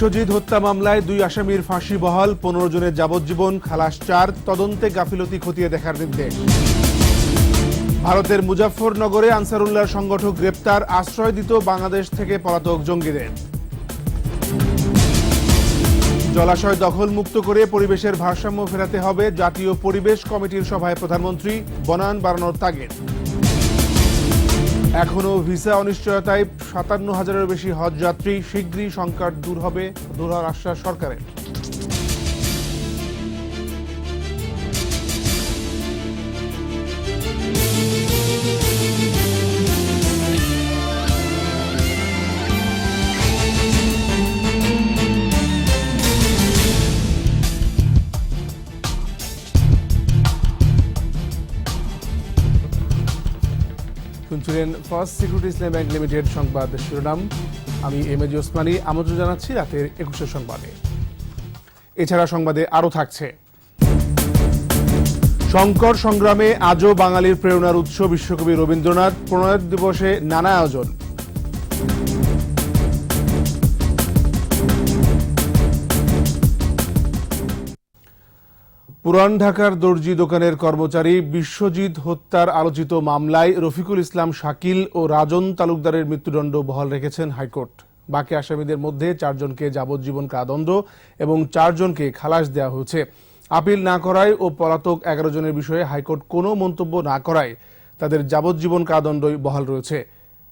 বিশ্বজিৎ হত্যা মামলায় 2 আসামির ফাঁসি বহাল, 15 জনের যাবজ্জীবন, খালাস 4, তদন্তে গাফিলতি খতিয়ে দেখার নির্দেশ। ভারতের মুজাফফরনগরে আনসারুল্লাহর সংগঠক গ্রেপ্তার, আশ্রয় দিত বাংলাদেশ থেকে পলাতক জঙ্গিদের। জলাশয় দখল মুক্ত করে পরিবেশের ভারসাম্য ফেরাতে হবে, জাতীয় পরিবেশ কমিটির সভায় প্রধানমন্ত্রী, বনায়ন বাড়ানোর তাগিদ। এখনো ভিসা অনিশ্চয়তায় 57,000-এর বেশি হজ যাত্রী, শীঘ্রই সংকট দূর হওয়ার আশ্বাস সরকারের। শুনছিলেন ফার্স্ট সিকিউরিটি ইসলামী ব্যাংক লিমিটেড সংবাদ শিরোনাম। আমি এমএজি ওসমানী, আমন্ত্রণ জানাচ্ছি রাতের 21 সংবাদে। এছাড়া সংবাদে আরও থাকছে: সংকর সংগ্রামে আজও বাঙালির প্রেরণার উৎস বিশ্বকবি রবীন্দ্রনাথ, প্রণয় দিবসে নানা আয়োজন। পুরান ঢাকার দর্জি দোকানের কর্মচারী বিশ্বজিৎ হত্যার আলোচিত মামলায় রফিকুল ইসলাম শাকিল ও রাজন তালুকদারের মৃত্যুদণ্ড বহাল রেখেছেন হাইকোর্ট। বাকি আসামিদের মধ্যে 4 জনকে যাবজ্জীবন কারাদণ্ড এবং 4 জনকে খালাস দেওয়া হয়েছে। আপিল না করায় ও পলাতক 11 জনের বিষয়ে হাইকোর্ট কোনো মন্তব্য না করায় তাদের যাবজ্জীবন কারাদণ্ডই বহাল রয়েছে।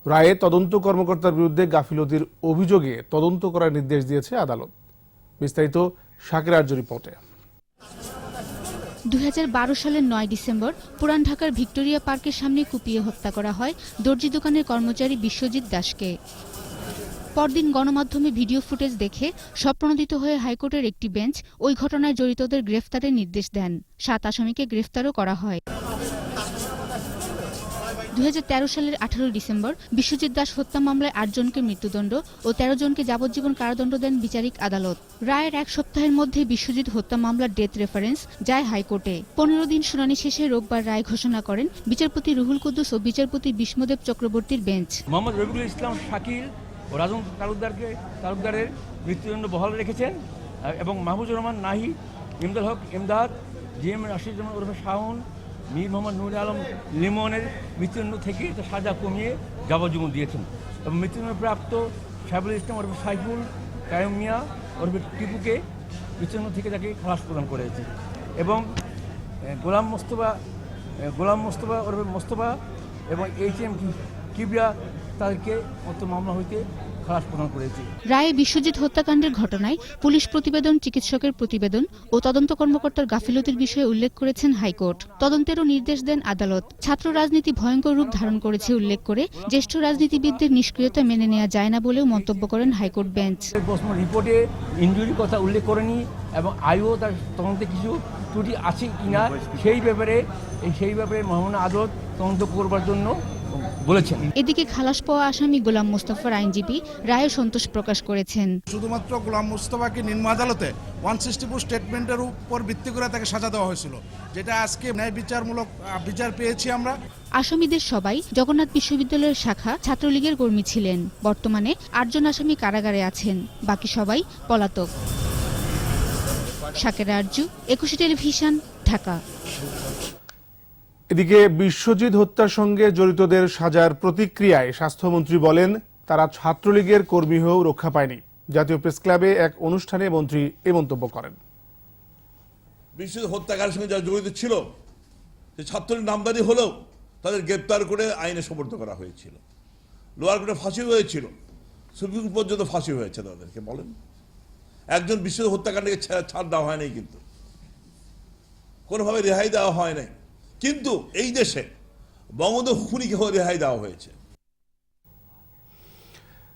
রায়ে তদন্ত কর্মকর্তার বিরুদ্ধে গাফিলতির অভিযোগে তদন্ত করার নির্দেশ দিয়েছে আদালত। বিস্তারিত শাকির আরজু রিপোর্টে। 2012 সালের 9 ডিসেম্বর পুরান ঢাকার ভিক্টোরিয়া পার্কের সামনে কুপিয়ে হত্যা করা হয় দর্জি দোকানের কর্মচারী বিশ্বজিৎ দাসকে। পরদিন গণমাধ্যমে ভিডিও ফুটেজ দেখে স্বপ্রণোদিত হয়ে হাইকোর্টের একটি বেঞ্চ ওই ঘটনায় জড়িতদের গ্রেফতারের নির্দেশ দেন। 7 আসামিকে গ্রেফতারও করা হয়। 2013 সালের 18 ডিসেম্বর বিশ্বজিৎ দাস হত্যা মামলায় 8 জনকে মৃত্যুদণ্ড ও 13 জনকে যাবজ্জীবন কারাদণ্ড দেন বিচারিক আদালত। রায়ের 1 সপ্তাহের মধ্যে বিশ্বজিৎ হত্যা মামলার ডেথ রেফারেন্স যায় হাইকোর্টে। 15 দিন শুনানি শেষে রোববার রায় ঘোষণা করেন বিচারপতি রুহুল কুদ্দুস ও বিচারপতি বিষ্ণুদেব চক্রবর্তীর বেঞ্চ। মোহাম্মদ রফিকুল ইসলাম শাকিল ও রাজন তালুকদারের মৃত্যুদণ্ড বহাল রেখেছেন এবং মাহবুবুর রহমান নাহি, ইমদাদ হক ইমদাদ, জিএম রাশিদ ওরফে শাহুন, মীর মোহাম্মদ নুর আলম লিমনের মৃত্যুদণ্ড থেকে সাজা কমিয়ে যাবজ্জীবন দিয়েছেন এবং মৃত্যুদণ্ড প্রাপ্ত সাইফুল ইসলাম ওরফে সাইফুল, কায়ুম মিয়া ওরফে টিপুকে মৃত্যুদণ্ড থেকে তাকে খালাস প্রদান করেছে এবং গোলাম মোস্তফা ওরফে মোস্তফা এবং HM কিবরিয়া তাদেরকে মতো মামলা হইতে খালাস প্রদান করেছে। রায়ে বিশ্বজিৎ হত্যাকাণ্ডের ঘটনায় পুলিশ প্রতিবেদন, চিকিৎসকের প্রতিবেদন ও তদন্ত কর্মকর্তার গাফিলতির বিষয়ে উল্লেখ করেছেন হাইকোর্ট। তদন্তেরও নির্দেশ দেন আদালত। ছাত্র রাজনীতি ভয়ঙ্কর রূপ ধারণ করেছে উল্লেখ করে জ্যেষ্ঠ রাজনীতিবিদদের নিষ্ক্রিয়তা মেনে নেওয়া যায় না বলেও মন্তব্য করেন হাইকোর্ট বেঞ্চ। রিপোর্টে ইনজুরির কথা উল্লেখ করেনি এবং আইও তার তদন্তে কিছু ত্রুটি আছে কিনা সেই ব্যাপারে মহামান্য আদালত তদন্ত করবার জন্য বলেছেন। এদিকে খালাস পাওয়া আসামি গোলাম মোস্তফার আইনজীবী রায়ে সন্তোষ প্রকাশ করেছেন। শুধুমাত্র গোলাম মোস্তফাকে নিম্ন আদালতে 164 স্টেটমেন্টের উপর ভিত্তি করে তাকে সাজা দেওয়া হয়েছিল, যেটা আজকে ন্যায় বিচারমূলক বিচার পেয়েছি আমরা। আসামিদের সবাই জগন্নাথ বিশ্ববিদ্যালয়ের শাখা ছাত্রলীগের কর্মী ছিলেন। বর্তমানে 8 জন আসামি কারাগারে আছেন, বাকি সবাই পলাতক। শাকির আরজু, 21 টেলিভিশন, ঢাকা। এদিকে বিশ্বজিৎ হত্যার সঙ্গে জড়িতদের সাজার প্রতিক্রিয়ায় স্বাস্থ্যমন্ত্রী বলেন, তারা ছাত্রলীগের কর্মী হয়েও রক্ষা পায়নি। জাতীয় প্রেস ক্লাবে এক অনুষ্ঠানে মন্ত্রী এ মন্তব্য করেন। বিশ্বজিৎ হত্যাকারীর সঙ্গে যারা জড়িত ছিল, যে ছাত্রলীগ নামদারি হলেও তাদের গ্রেপ্তার করে আইনে সমর্থ করা হয়েছিল। লোয়ার কোর্টে ফাঁসি হয়েছিল, সুপ্রিম কোর্ট পর্যন্ত ফাঁসি হয়েছে তাদেরকে। বলেন, একজন বিশ্বজিৎ হত্যাকাণ্ডকে ছাড় দেওয়া হয় নাই, কিন্তু কোনোভাবে রেহাই দেওয়া হয় নাই। কিন্তু এই দেশে বঙ্গবন্ধু খুনিকে রেহাই দেওয়া হয়েছে।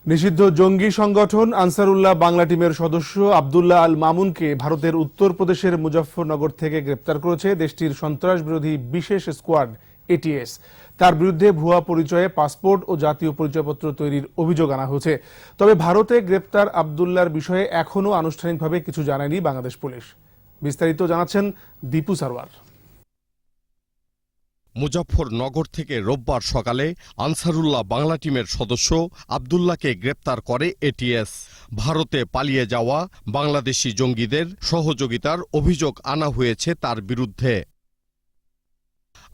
নিষিদ্ধ জঙ্গি সংগঠন আনসারুল্লাহ বাংলা টিমের সদস্য আব্দুল্লাহ আল মামুনকে ভারতের উত্তরপ্রদেশের মুজফ্ফরনগর থেকে গ্রেপ্তার করেছে দেশটির সন্ত্রাস বিরোধী বিশেষ স্কোয়াড ATS। তার বিরুদ্ধে ভুয়া পরিচয়ে পাসপোর্ট ও জাতীয় পরিচয়পত্র তৈরির অভিযোগ আনা হয়েছে। তবে ভারতে গ্রেপ্তার আব্দুল্লাহর বিষয়ে এখনও আনুষ্ঠানিকভাবে কিছু জানায়নি বাংলাদেশ পুলিশ। বিস্তারিত জানাচ্ছেন দীপু সারওয়ার। মুজাফফরনগর থেকে রোববার সকালে আনসারুল্লাহ বাংলা টিমের সদস্য আব্দুল্লাহকে গ্রেপ্তার করে এটিএস। ভারতে পালিয়ে যাওয়া বাংলাদেশি জঙ্গিদের সহযোগিতার অভিযোগ আনা হয়েছে তার বিরুদ্ধে।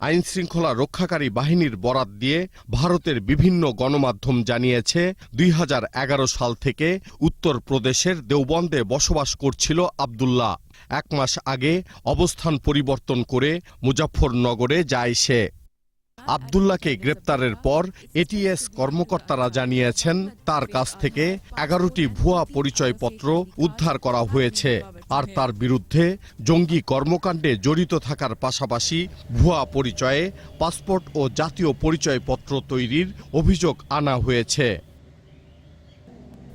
আইনশৃঙ্খলা রক্ষাকারী বাহিনীর বরাত দিয়ে ভারতের বিভিন্ন গণমাধ্যম জানিয়েছে 2011 সাল থেকে উত্তরপ্রদেশের দেওবন্দে বসবাস করছিল আব্দুল্লাহ। 1 মাস আগে অবস্থান পরিবর্তন করে মুজাফফরনগরে যায় সে। আব্দুল্লাহকে গ্রেপ্তারের পর এটিএস কর্মকর্তারা জানিয়েছেন তার কাছ থেকে 11টি ভুয়া পরিচয়পত্র উদ্ধার করা হয়েছে, আর তার বিরুদ্ধে জঙ্গি কর্মকাণ্ডে জড়িত থাকার পাশাপাশি ভুয়া পরিচয়ে পাসপোর্ট ও জাতীয় পরিচয়পত্র তৈরির অভিযোগ আনা হয়েছে।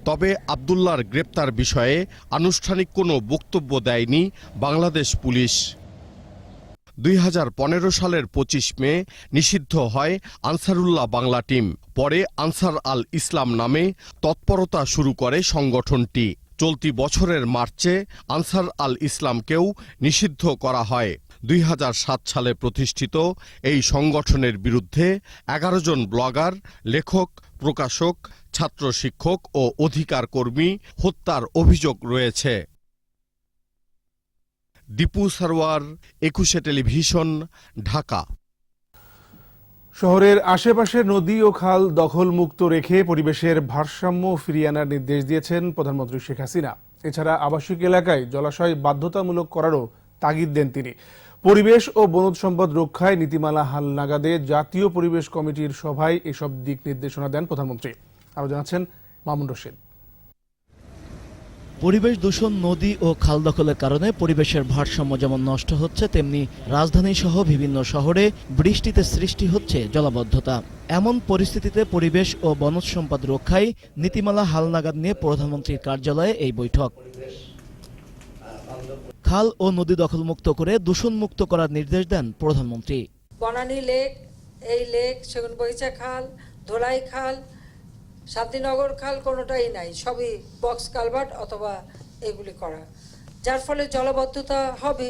তবে আব্দুল্লাহর গ্রেপ্তার বিষয়ে আনুষ্ঠানিক কোনো বক্তব্য দেয়নি বাংলাদেশ পুলিশ। 2015 সালের 25 মে নিষিদ্ধ হয় আনসারুল্লাহ বাংলা টিম। পরে আনসার আল ইসলাম নামে তৎপরতা শুরু করে সংগঠনটি। চলতি বছরের মার্চে আনসার আল ইসলামকেও নিষিদ্ধ করা হয়। 2007 সালে প্রতিষ্ঠিত এই সংগঠনের বিরুদ্ধে 11 জন ব্লগার, লেখক, প্রকাশক, ছাত্র শিক্ষক ও অধিকার কর্মী হত্যার অভিযোগ রয়েছে। দীপু সারওয়ার, 21 টেলিভিশন, ঢাকা। শহরের আশেপাশে নদী ও খাল দখলমুক্ত রেখে পরিবেশের ভারসাম্য ফিরিয়ে আনার নির্দেশ দিয়েছেন প্রধানমন্ত্রী শেখ হাসিনা। এছাড়া আবাসিক এলাকায় জলাশয় বাধ্যতামূলক করারও তাগিদ দেন তিনি। পরিবেশ ও বনজ সম্পদ রক্ষায় নীতিমালা হালনাগাদে জাতীয় পরিবেশ কমিটির সভায় এসব দিক নির্দেশনা দেন প্রধানমন্ত্রী। আরও জানাচ্ছেন মামুন রশিদ। পরিবেশ দূষণ, নদী ও খাল দখলের কারণে পরিবেশের ভারসাম্য যেমন নষ্ট হচ্ছে, তেমনি রাজধানী সহ বিভিন্ন শহরে বৃষ্টিতে সৃষ্টি হচ্ছে জলাবদ্ধতা। এমন পরিস্থিতিতে পরিবেশ ও বনজ সম্পদ রক্ষায় নীতিমালা হালনাগাদ নিয়ে প্রধানমন্ত্রীর কার্যালয়ে এই বৈঠক। খাল ও নদী দখলমুক্ত করে দূষণমুক্ত করার নির্দেশ দেন প্রধানমন্ত্রী। বনানী লেক, এই লেক, সেগুনবাগিচা খাল, ধোলাই খাল, শান্তিনগর খাল কোনোটাই নাই, সবই বক্স কালভার্ট অথবা এগুলি করা, যার ফলে জলাবদ্ধতা হবে।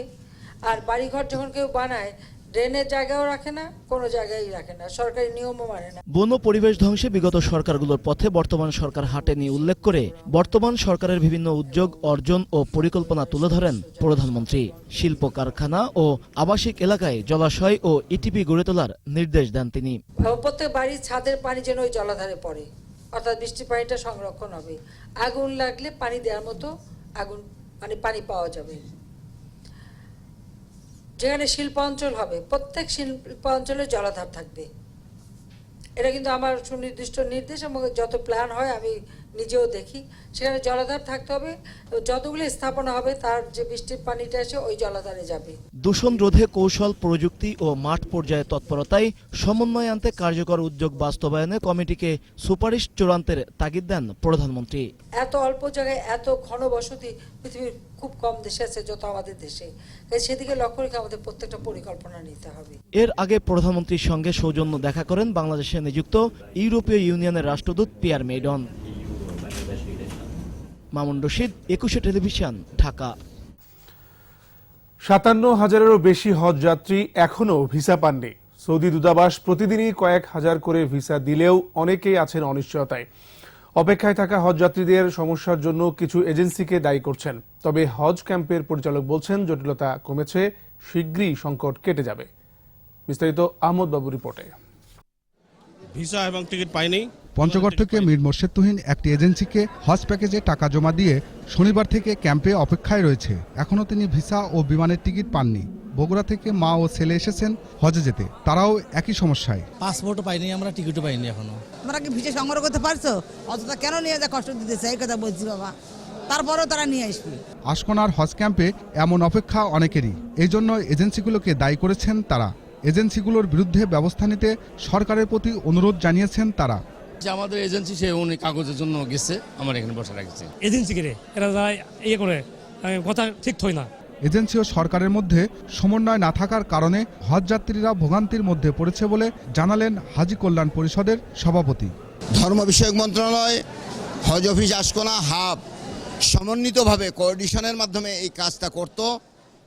আর বাড়িঘর যখন কেউ বানায় ড্রেনের জায়গাও রাখে না, কোনো জায়গায় রাখে না, সরকারি নিয়মও মানে না। বন ও পরিবেশ ধ্বংসে বিগত সরকারগুলোর পথে বর্তমান সরকার হাঁটেনি উল্লেখ করে বর্তমান সরকারের বিভিন্ন উদ্যোগ, অর্জন ও পরিকল্পনা তুলে ধরেন প্রধানমন্ত্রী। শিল্প কারখানা ও আবাসিক এলাকায় জলাশয় ও ইটিপি গড়ে তোলার নির্দেশ দেন তিনি। প্রত্যেক বাড়ির ছাদের পানি যেন ওই জলাধারে পড়ে, অর্থাৎ বৃষ্টির পানিটা সংরক্ষণ হবে। আগুন লাগলে পানি দেওয়ার মতো আগুন মানে পানি পাওয়া যাবে। যেখানে শিল্পাঞ্চল হবে প্রত্যেক শিল্পাঞ্চলে জলাধার থাকবে। এটা কিন্তু আমার সুনির্দিষ্ট নির্দেশ এবং যত প্ল্যান হয় আমি নিজেও দেখি, সেখানে জলাধার থাকতে হবে। যতগুলো স্থাপনা হবে তার যে বৃষ্টির পানিটা এসে ওই জলাধারে যাবে। দূষণ রোধে কৌশল, প্রযুক্তি ও মাঠ পর্যায়ে তৎপরতায় সমন্বয় আনতে কার্যকর উদ্যোগ বাস্তবায়নে কমিটিকে সুপারিশ চূড়ান্তের তাগিদ দেন প্রধানমন্ত্রী। এত অল্প জায়গায় এত ঘনবসতি পৃথিবীর খুব কম দেশে আছে যত আমাদের দেশে, তাই সেদিকে লক্ষ্য রেখে আমাদের প্রত্যেকটা পরিকল্পনা নিতে হবে। এর আগে প্রধানমন্ত্রীর সঙ্গে সৌজন্য দেখা করেন বাংলাদেশে নিযুক্ত ইউরোপীয় ইউনিয়নের রাষ্ট্রদূত পিয়ার মেইডন। মামুন রশিদ, 21 টেলিভিশন, ঢাকা। 57,000-এরও বেশি হজ যাত্রী এখনও ভিসা পাননি। সৌদি দূতাবাস প্রতিদিনই কয়েক হাজার করে ভিসা দিলেও অনেকেই আছেন অনিশ্চয়তায়। অপেক্ষায় থাকা হজ যাত্রীদের সমস্যার জন্য কিছু এজেন্সিকে দায়ী করছেন। তবে হজ ক্যাম্পের পরিচালক বলছেন জটিলতা কমেছে, শীঘ্রই সংকট কেটে যাবে। বিস্তারিত আহমদ বাবু রিপোর্টে। ভিসা এবং টিকিট পাইনি। পঞ্চগড় থেকে মীর মোর্শেদ তুহিন একটি এজেন্সিকে হজ প্যাকেজে টাকা জমা দিয়ে শনিবার থেকে ক্যাম্পে অপেক্ষায় রয়েছে। এখনও তিনি ভিসা ও বিমানের টিকিট পাননি। বগুড়া থেকে মা ও ছেলে এসেছেন হজে যেতে, তারাও একই সমস্যায়। পাসপোর্টও পাইনি, আমরা টিকিটও পাইনি এখনো। আমরা কি ভিসা সংগ্রহ করতে পারছো? অযথা কেন নিয়ে যা কষ্ট দিতেছে, এই কথা বলছি বাবা। তারপরেও তারা নিয়ে আসবে। আশকোনার হজ ক্যাম্পে এমন অপেক্ষা অনেকেরই, এই জন্য এজেন্সিগুলোকে দায়ী করেছেন তারা। এজেন্সিগুলোর বিরুদ্ধে ব্যবস্থা নিতে সরকারের প্রতি অনুরোধ জানিয়েছেন তারা। যে আমাদের এজেন্সি সে উনি কাগজের জন্য গেছে, আমার এখানে বসে রাখছে। এজেন্সি করে এরা ইয়ে করে কথা ঠিক হয় না। এজেন্সি ও সরকারের মধ্যে সমন্বয় না থাকার কারণে হজ যাত্রীরা ভোগান্তির মধ্যে পড়েছে বলে জানালেন হাজী কল্যাণ পরিষদের সভাপতি। ধর্ম বিষয়ক মন্ত্রণালয়, হজ অফিস আশকোনা হাব সমন্বিতভাবে কোঅর্ডিনেশনের মাধ্যমে এই কাজটা করত,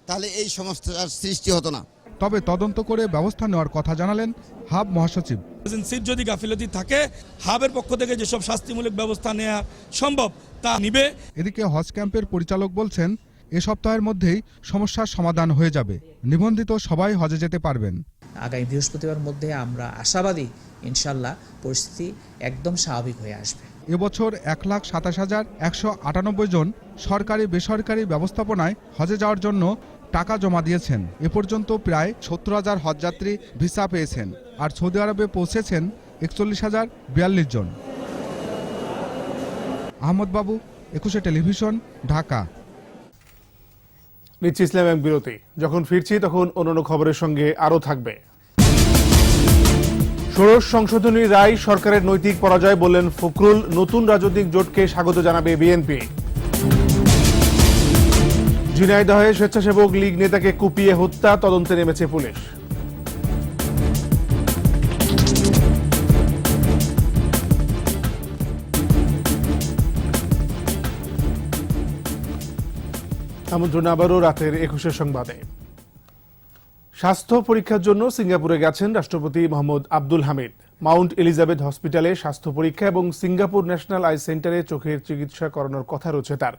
তাহলে এই সমস্যার সৃষ্টি হতো না। তবে তদন্ত করে ব্যবস্থা নেওয়ার কথা জানালেন হাব মহাসচিব। এজেন্সির যদি গাফিলতি থাকে, হাবের পক্ষ থেকে যেসব শাস্তিমূলক ব্যবস্থা নেওয়া সম্ভব তা নিবে। এদিকে হজ ক্যাম্পের পরিচালক বলছেন, এ সপ্তাহের মধ্যেই সমস্যার সমাধান হয়ে যাবে, নিবন্ধিত সবাই হজে যেতে পারবেন। আগামী বৃহস্পতিবার মধ্যে আমরা আশাবাদী ইনশাল্লাহ পরিস্থিতি একদম স্বাভাবিক হয়ে আসবে। এবছর 1,27,198 জন সরকারি বেসরকারি ব্যবস্থাপনায় হজে যাওয়ার জন্য টাকা জমা দিয়েছেন। এ পর্যন্ত প্রায় 70,000 হজযাত্রী ভিসা পেয়েছেন, আর সৌদি আরবে পৌঁছেছেন 41,042 জন। আহমদ বাবু, 21 টেলিভিশন, ঢাকা। নিচ্ছি ইসলাম এক বিরতি। যখন ফিরছি তখন অন্যান্য খবরের সঙ্গে আরও থাকবে। ষোড়শ সংশোধনী রায় সরকারের নৈতিক পরাজয় বললেন ফখরুল। নতুন রাজনৈতিক জোটকে স্বাগত জানাবে বিএনপি। ঝিনাইদহে স্বেচ্ছাসেবক লীগ নেতাকে কুপিয়ে হত্যা, তদন্তে নেমেছে পুলিশ। আমন্ত্রণ আবারও রাতের 21 সংবাদে। স্বাস্থ্য পরীক্ষার জন্য সিঙ্গাপুরে গেছেন রাষ্ট্রপতি মোহাম্মদ আব্দুল হামিদ। মাউন্ট এলিজাবেথ হসপিটালে স্বাস্থ্য পরীক্ষা এবং সিঙ্গাপুর ন্যাশনাল আই সেন্টারে চোখের চিকিৎসা করানোর কথা রয়েছে তার।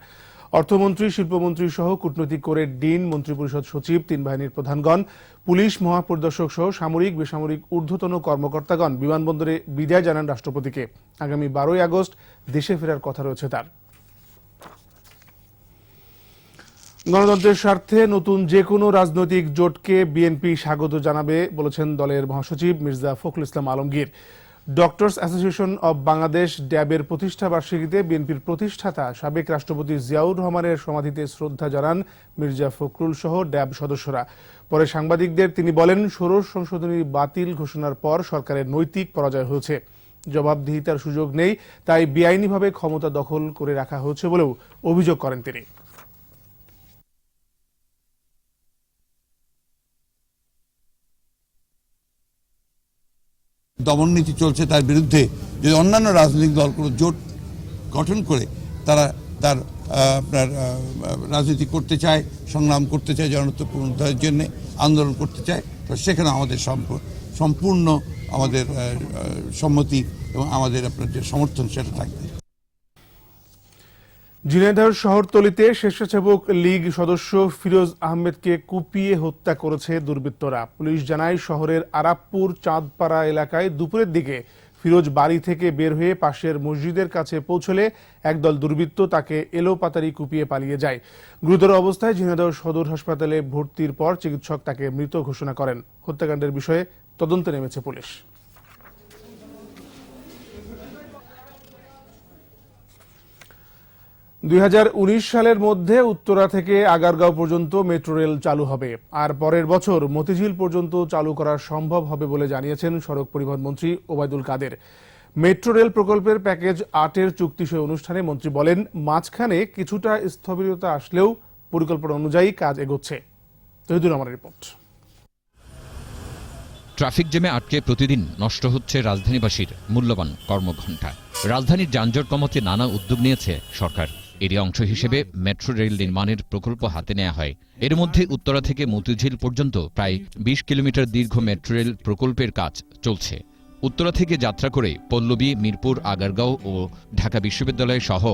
অর্থমন্ত্রী, শিল্পমন্ত্রী সহ কূটনৈতিক কোরের ডিন, মন্ত্রিপরিষদ সচিব, 3 বাহিনীর প্রধানগণ, পুলিশ মহাপরিদর্শক সহ সামরিক বেসামরিক ঊর্ধ্বতন কর্মকর্তাগণ বিমানবন্দরে বিদায় জানান রাষ্ট্রপতিকে। আগামী 12 আগস্ট দেশে ফেরার কথা রয়েছে তার। গণতন্ত্রের স্বার্থে নতুন যে কোনো রাজনৈতিক জোটকে বিএনপি স্বাগত জানাবে বলেছেন দলের মহাসচিব Mirza Fakhrul Islam Alamgir. Doctors association of Bangladesh ড্যাবের প্রতিষ্ঠা বার্ষিকীতে বিএনপির প্রতিষ্ঠাতা সাবেক রাষ্ট্রপতি জিয়াউর রহমানের সমাধিতে শ্রদ্ধা জানান মির্জা ফখরুল সহ ড্যাব সদস্যরা। পরে সাংবাদিকদের তিনি বলেন, ষোড়শ সংশোধনী বাতিল ঘোষণার পর সরকারের নৈতিক পরাজয় হয়েছে, জবাবদিহিতার সুযোগ নেই, তাই বেআইনিভাবে ক্ষমতা দখল করে রাখা হয়েছে বলেও অভিযোগ করেন তিনি। দমননীতি চলছে, তার বিরুদ্ধে যদি অন্যান্য রাজনৈতিক দল কোনো জোট গঠন করে তারা তার আপনার রাজনীতি করতে চায়, সংগ্রাম করতে চায়, জনত্ব পুনরুদ্ধারের জন্য আন্দোলন করতে চায়, তো সেখানে আমাদের সম্পূর্ণ আমাদের সম্মতি এবং আমাদের আপনার যে সমর্থন সেটা থাকবে। ঝিনাইদহ শহরতলিতে স্বেচ্ছাসেবক লীগ সদস্য ফিরোজ আহমেদকে কুপিয়ে হত্যা করেছে দুর্বৃত্তরা। পুলিশ জানায়, শহরের আরাবপুর চাঁদপাড়া এলাকায় দুপুরের দিকে ফিরোজ বাড়ি থেকে বের হয়ে পাশের মসজিদের কাছে পৌঁছলে একদল দুর্বৃত্ত তাকে এলোপাতাড়ি কুপিয়ে পালিয়ে যায়। গুরুতর অবস্থায় ঝিনাইদহ সদর হাসপাতালে ভর্তির পর চিকিৎসক তাকে মৃত ঘোষণা করেন। হত্যাকাণ্ডের বিষয়ে তদন্তে নেমেছে পুলিশ। 2019 সালের মধ্যে উত্তরা থেকে আগারগাঁও পর্যন্ত মেট্রো রেল চালু হবে, আর পরের বছর মতিঝিল পর্যন্ত চালু করা সম্ভব হবে বলে জানিয়েছেন সড়ক পরিবহন মন্ত্রী ওবায়দুল কাদের। মেট্রো রেল প্রকল্পের প্যাকেজ 8-এর চুক্তি সই অনুষ্ঠানে মন্ত্রী বলেন, মাঝখানে কিছুটা স্থবিরতা আসলেও পরিকল্পনা অনুযায়ী কাজ এগোচ্ছে। তহিদুর রহমানের রিপোর্ট। ট্রাফিক জ্যামে আটকে প্রতিদিন নষ্ট হচ্ছে রাজধানীবাসীর মূল্যবান কর্মঘণ্টা। রাজধানীর যানজট কমাতে নানা উদ্যোগ নিয়েছে সরকার। এরই অংশ হিসেবে মেট্রো রেল নির্মাণের প্রকল্প হাতে নেওয়া হয়। এর মধ্যে উত্তরা থেকে মতিঝিল পর্যন্ত প্রায় 20 কিলোমিটার দীর্ঘ মেট্রো রেল প্রকল্পের কাজ চলছে। উত্তরা থেকে যাত্রা করে পল্লবী, মিরপুর, আগারগাঁও ও ঢাকা বিশ্ববিদ্যালয় সহ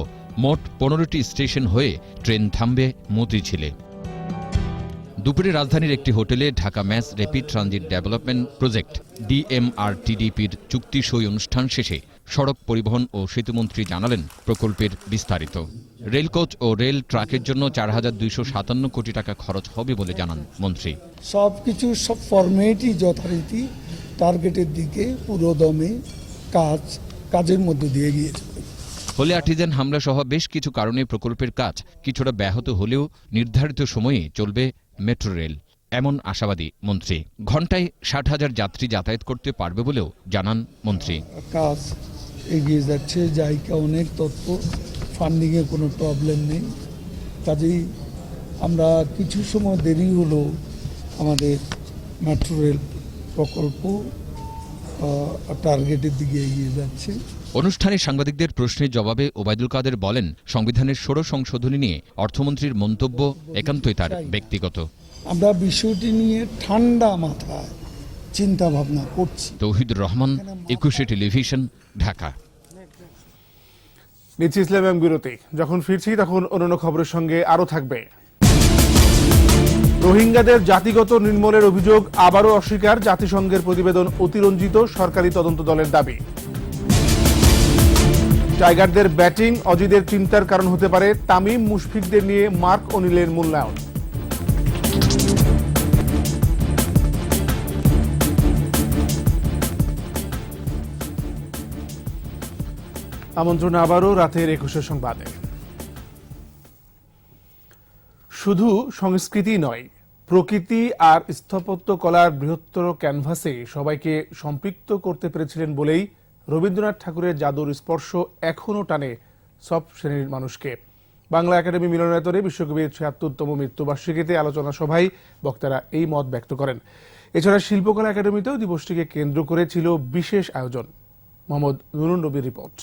মোট 15টি স্টেশন হয়ে ট্রেন থামবে মতিঝিলে। দুপুরে রাজধানীর একটি হোটেলে Dhaka mass rapid transit development project DMRTDPর চুক্তি সই অনুষ্ঠান শেষে সড়ক পরিবহন ও সেতুমন্ত্রী জানালেন প্রকল্পের বিস্তারিত। রেলকোচ ও রেল ট্রাকের জন্য 4,257 কোটি টাকা খরচ হবে বলে জানান মন্ত্রী। সব ফরম্যাটই যথারীতি টার্গেটের দিকে পুরোদমে কাজের মধ্যে দিয়ে গিয়েছে। হলে আর্টিজান হামলা সহ বেশ কিছু কারণে প্রকল্পের কাজ কিছুটা ব্যাহত হলেও নির্ধারিত সময়ে চলবে মেট্রো রেল, এমন আশাবাদী মন্ত্রী। ঘণ্টায় 60,000 যাত্রী যাতায়াত করতে পারবে বলেও জানান মন্ত্রী। কাজ এগিয়ে যাচ্ছে, জায়গা অনেক তৎপর, ফান্ডিংয়ে কোনো প্রবলেম নেই। কাজেই আমরা কিছু সময় দেরি হলো আমাদের মেট্রো রেল প্রকল্প টার্গেটের দিকে এগিয়ে যাচ্ছে। অনুষ্ঠানে সাংবাদিকদের প্রশ্নের জবাবে ওবায়দুল কাদের বলেন, সংবিধানের 16 সংশোধনী নিয়ে অর্থমন্ত্রীর মন্তব্য একান্তই তার ব্যক্তিগত। আমরা বিষয়টি নিয়ে ঠান্ডা মাথায় চিন্তা ভাবনা করছি। তৌহিদুর রহমান, 21 টেলিভিশন, ঢাকা। নিচ্ছি ইসলাম বিরতি। যখন ফিরছি তখন অন্যান্য খবরের সঙ্গে আরও থাকবে। রোহিঙ্গাদের জাতিগত নির্মূলের অভিযোগ আবারও অস্বীকার, জাতিসংঘের প্রতিবেদন অতিরঞ্জিত, সরকারি তদন্ত দলের দাবি। টাইগারদের ব্যাটিং অজিদের চিন্তার কারণ হতে পারে, তামিম মুশফিকদের নিয়ে মার্ক ওনিলের মূল্যায়ন। আমন্ত্রণ আবারও রাতের 21 সংবাদে। শুধু সংস্কৃতি নয়, প্রকৃতি আর স্থাপত্য কলার বৃহত্তর ক্যানভাসে সবাইকে সম্পৃক্ত করতে পেরেছিলেন বলেই রবীন্দ্রনাথ ঠাকুরের জাদুর স্পর্শ এখনও টানে সব শ্রেণীর মানুষকে। বাংলা একাডেমি মিলনায়তনে বিশ্বকবির ৭৬তম মৃত্যুবার্ষিকীতে আলোচনা সভায় বক্তারা এই মত ব্যক্ত করেন। এছাড়া শিল্পকলা একাডেমিতেও দিবসটিকে কেন্দ্র করে ছিল বিশেষ আয়োজন। মোহাম্মদ নুরুন নবীর রিপোর্ট।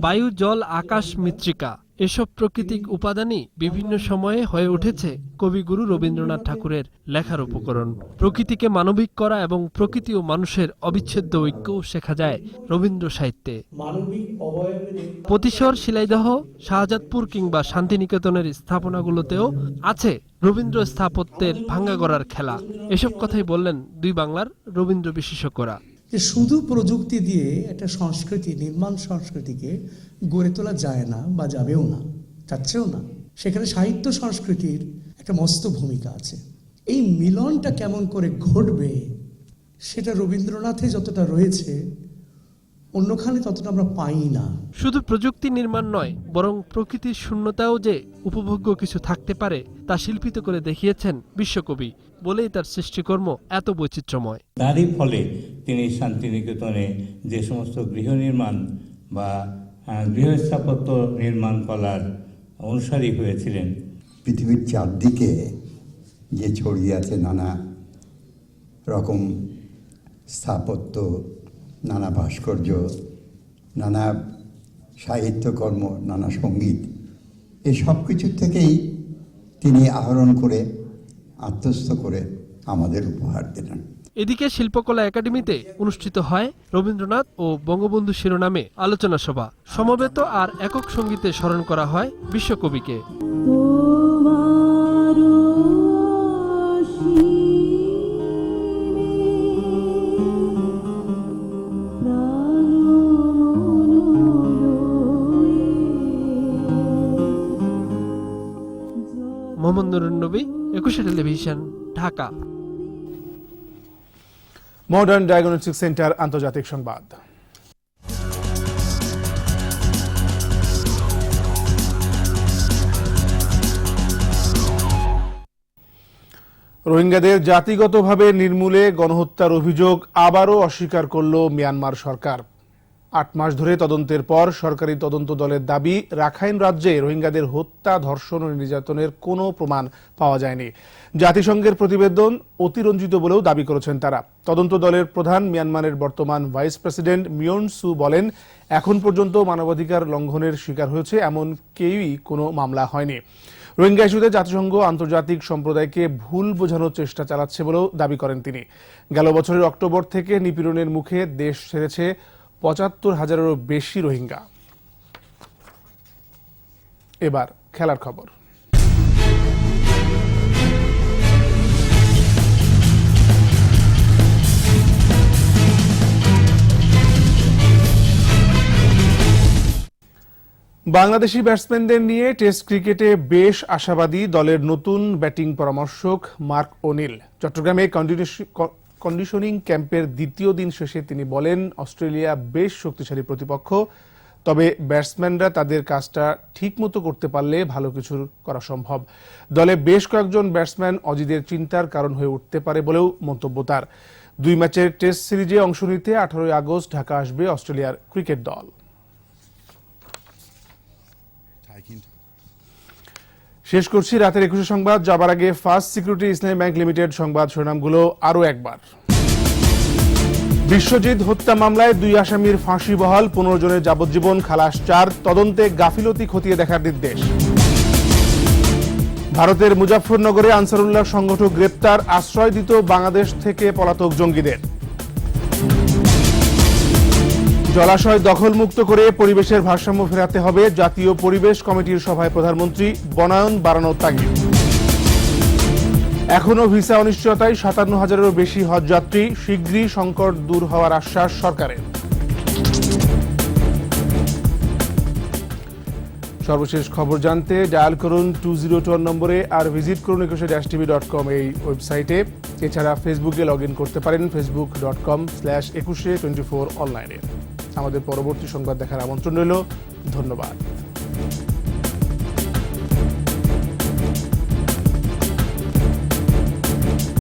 বায়ু, জল, আকাশ, মৃত্তিকা এসব প্রাকৃতিক উপাদানই বিভিন্ন সময়ে হয়ে উঠেছে কবিগুরু রবীন্দ্রনাথ ঠাকুরের লেখার উপকরণ। প্রকৃতিকে মানবিক করা এবং প্রকৃতি ও মানুষের অবিচ্ছেদ্য ঐক্যও শেখা যায় রবীন্দ্র সাহিত্যে। প্রতিশর, শিলাইদহ, শাহজাদপুর কিংবা শান্তিনিকেতনের স্থাপনাগুলোতেও আছে রবীন্দ্র স্থাপত্যের ভাঙ্গাগড়ার খেলা। এসব কথাই বললেন দুই বাংলার রবীন্দ্র বিশেষজ্ঞরা। যে শুধু প্রযুক্তি দিয়ে একটা সংস্কৃতি, নির্মাণ সংস্কৃতিকে গড়ে তোলা যায় না বা যাবেও না, চাচ্ছেও না। সেখানে সাহিত্য সংস্কৃতির একটা মস্ত ভূমিকা আছে। এই মিলনটা কেমন করে ঘটবে সেটা রবীন্দ্রনাথে যতটা রয়েছে অন্যখানে ততটা আমরা পাই না। শুধু প্রযুক্তি নির্মাণ নয়, বরং প্রকৃতির শূন্যতাও যে উপভোগ্য কিছু থাকতে পারে তা শিল্পিত করে দেখিয়েছেন বিশ্বকবি, বলেই তার সৃষ্টিকর্ম এত বৈচিত্র্যময়। তারই ফলে তিনি শান্তিনিকেতনে যে সমস্ত গৃহ নির্মাণ বা গৃহ স্থাপত্য নির্মাণ কলার অনুসারী হয়েছিলেন। পৃথিবীর চারদিকে যে ছড়িয়ে আছে নানা রকম স্থাপত্য, নানা ভাস্কর্য, নানা সাহিত্যকর্ম, নানা সঙ্গীত, এই সব কিছুর থেকেই তিনি আহরণ করে আত্মস্থ করে আমাদের উপহার দিলেন। এদিকে শিল্পকলা একাডেমিতে অনুষ্ঠিত হয় রবীন্দ্রনাথ ও বঙ্গবন্ধু শিরোনামে আলোচনা সভা। সমবেত আর একক সঙ্গীতে স্মরণ করা হয় বিশ্বকবিকে। মোহাম্মদ নুরুন নবী, 21 television, Dhaka. Modern diagnostic centre আন্তর্জাতিক সংবাদ। রোহিঙ্গাদের জাতিগতভাবে নির্মূলে গণহত্যার অভিযোগ আবারও অস্বীকার করল মিয়ানমার সরকার। ৮ মাস ধরে তদন্তের পর সরকারি তদন্ত দলের দাবি, রাখাইন রাজ্যে রোহিঙ্গাদের হত্যা, ধর্ষণ ও নির্যাতনের কোনো প্রমাণ পাওয়া যায়নি। জাতিসংঘের প্রতিবেদন অতিরঞ্জিত বলেও দাবি করেছেন তারা। তদন্ত দলের প্রধান মিয়ানমারের বর্তমান ভাইস প্রেসিডেন্ট মিয়ন সু বলেন, এখন পর্যন্ত মানবাধিকার লঙ্ঘনের শিকার হয়েছে এমন কেউই কোনো মামলা হয়নি। রোহিঙ্গা ইস্যুতে জাতিসংঘ আন্তর্জাতিক সম্প্রদায়কে ভুল বোঝানোর চেষ্টা চালাচ্ছে বলেও দাবি করেন তিনি। গেল বছরের অক্টোবর থেকে নিপীড়নের মুখে দেশ ছেড়েছে ৭৫,০০০-এরও বেশি রোহিঙ্গা। এবার খেলার খবর। বাংলাদেশি ব্যাটসম্যানদের নিয়ে টেস্ট ক্রিকেটে বেশ আশাবাদী দলের নতুন ব্যাটিং পরামর্শক মার্ক ওনিল। চট্টগ্রামে কন্ডিশনিং ক্যাম্পের দ্বিতীয় দিন শেষে তিনি বলেন, অস্ট্রেলিয়া বেশ শক্তিশালী প্রতিপক্ষ, তবে ব্যাটসম্যানরা তাদের কাজটা ঠিকমতো করতে পারলে ভালো কিছু করা সম্ভব। দলে বেশ কয়েকজন ব্যাটসম্যান অজিদের চিন্তার কারণ হয়ে উঠতে পারে বলেও মন্তব্য তার। 2 ম্যাচের টেস্ট সিরিজে অংশ নিতে 18 আগস্ট ঢাকা আসবে অস্ট্রেলিয়ার ক্রিকেট দল। শেষ করছি রাতের 21 সংবাদ। যাবার আগে ফার্স্ট সিকিউরিটি ইসলামী ব্যাংক লিমিটেড সংবাদ শিরোনামগুলো আরও একবার। বিশ্বজিৎ হত্যা মামলায় 2 আসামির ফাঁসি বহাল, 15 জনের যাবজ্জীবন, খালাস 4, তদন্তে গাফিলতি খতিয়ে দেখার নির্দেশ। ভারতের মুজাফফরনগরে আনসারুল্লাহ সংগঠক গ্রেপ্তার, আশ্রয় দিত বাংলাদেশ থেকে পলাতক জঙ্গিদের। জলাশয় দখলমুক্ত করে পরিবেশের ভারসাম্য ফেরাতে হবে, জাতীয় পরিবেশ কমিটির সভায় প্রধানমন্ত্রী বনায়ন বাড়ানোর তাগিদ। এখনো ভিসা অনিশ্চয়তায় ৫৭,০০০-এরও বেশি হজযাত্রী, শীঘ্রই সংকট দূর হওয়ার আশ্বাস সরকারের। সর্বশেষ খবর জানতে ডায়াল করুন 2021 নম্বরে আর ভিজিট করুন ekushe-tv.com এই ওয়েবসাইটে। এছাড়া ফেসবুকে লগ ইন করতে পারেন facebook.com/ekushe24 অনলাইনে। আমাদের পরবর্তী সংবাদ দেখার আমন্ত্রণ রইল। ধন্যবাদ।